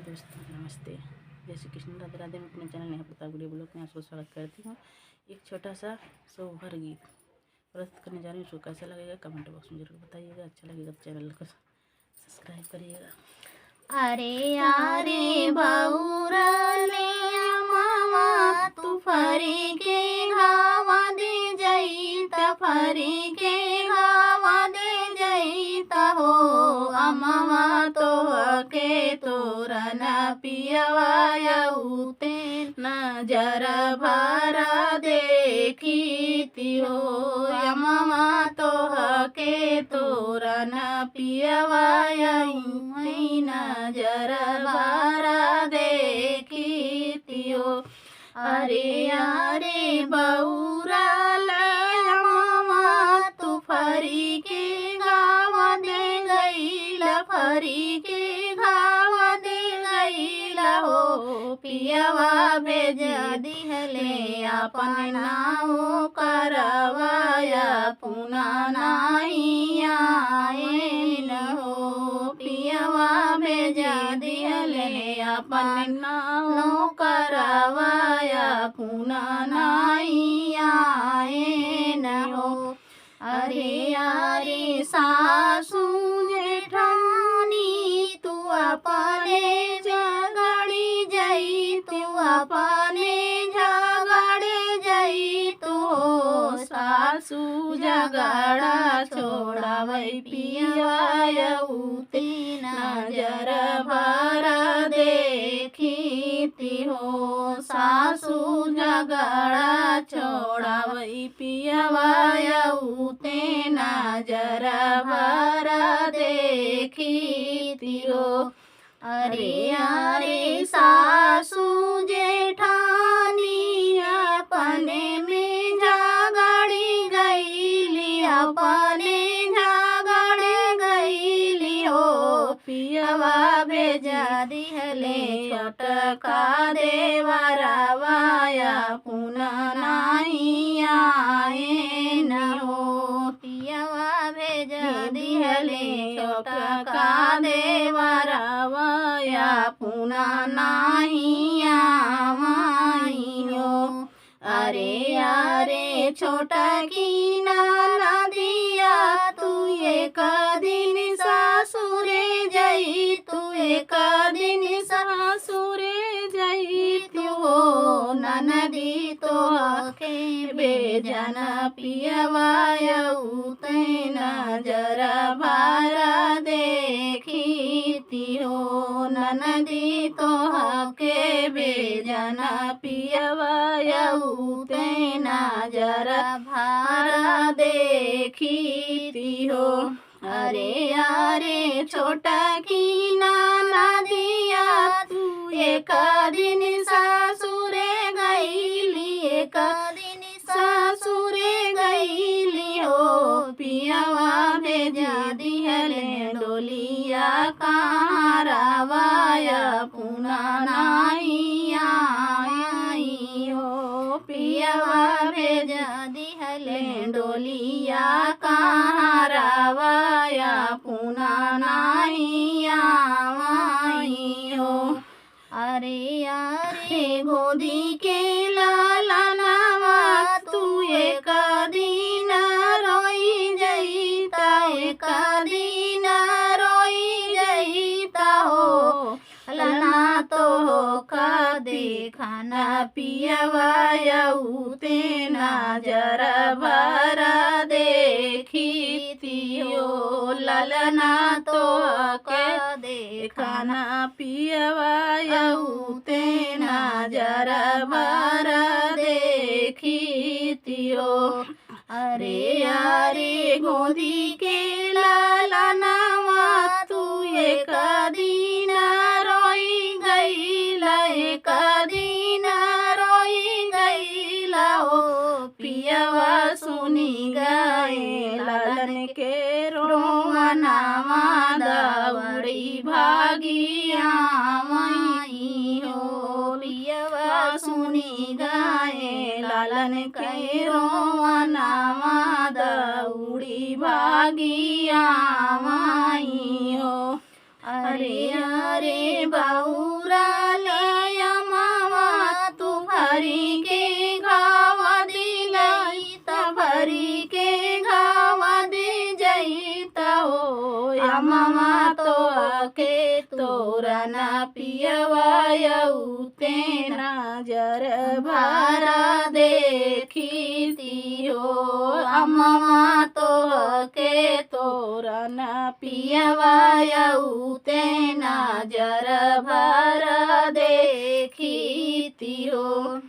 Hello दोस्तों, नमस्ते। जय श्री कृष्ण, राधे राधे। मैं अपने channel Neha Pratap video blog में आपको स्वागत करती हूँ। एक छोटा सा सोहर गीत प्रस्तुत करने जा रही हूँ। उसको कैसा लगेगा कमेंट बॉक्स में जरूर बताइएगा। अच्छा लगेगा तो चैनल को सब्सक्राइब करिएगा। अरे यारे बौरले मामा तू फरी के गावा दे जईता, फरी के गावा दे जईता हो। अम्मा तो के तोरन पियवायउते नजर भरा देखी हो। अम्मा तो के तोरन पियवायउते नजर भरा देखी हो। अरे अरे बौरा मामा तू फरी के गावा दे गईला, फरी के गावा दे गईला हो। पियवा भेज दिहले अपन नाव करवाया पुना नहीं आए न हो। पियवा भेज दिहले अपन नाव करवाया पुना नहीं आए न हो। अरे अरे सासू जेठानी तू अपने झगड़ी जई, तू अपने झगड़े जई तू हो। सासू झगड़ा छोड़ावई पियवायउते नजर भरा देखी हो। सासू झगड़ा छोड़ावई पियवायउते नजर भरा देखी हो। अरे अरे सासू जेठानी अपने में झगड़ी गईली, अपने झगड़े गईली हो। पियवा भेज दिहले छोटका देवरवाया पुना नहीं आए न हो। पियवा भेज दिहले छोटका देवरवाया पुना नहीं आई हो। अरे अरे छोटा की नाना दिया तू एक दिन सासुरे जई, तू एक दिन सासुरे जई तू हो। ननदी तो के बेजन पियवायउते नजर भरा देखी हो। ननदी तो के बेजन पियवायउते नजर भरा देखी हो। अरे अरे छोटा की नाना दिया तू एक दिन सासुरे गईली, एक दिन सासुरे गईली हो। पियवा भेज दिहले डोलिया कहाँ रवाया पुना नहीं आई हो। पियवा भेज दिहले डोलिया कहाँ रवाया पुना नहीं आई हो। अरे अरे गोदी के लाला नावा तू एक दिन रोई जईता, एक दिन रोई जईता हो। लना तो का देखना पियवायउते नजर भरा देखी हो। ललना तो का देखना पियवायउते नजर भरा देखी हो। अरे अरे गोदी के लाला नावा तू एक दिन रोई गईला, एक दिन रोई गईला हो। पियवा सुनी गए लालन के रोवनावा दौड़ी भागिया माई हो। पियवा सुनी गए लालन के रोवनावा दौड़ी भागिया माई हो। अरे अरे बाऊ तोरा ना पियवायउते नजर भर देखी हो अम्मा तोहके तोरा ना पियवायउते नजर भर देखी हो।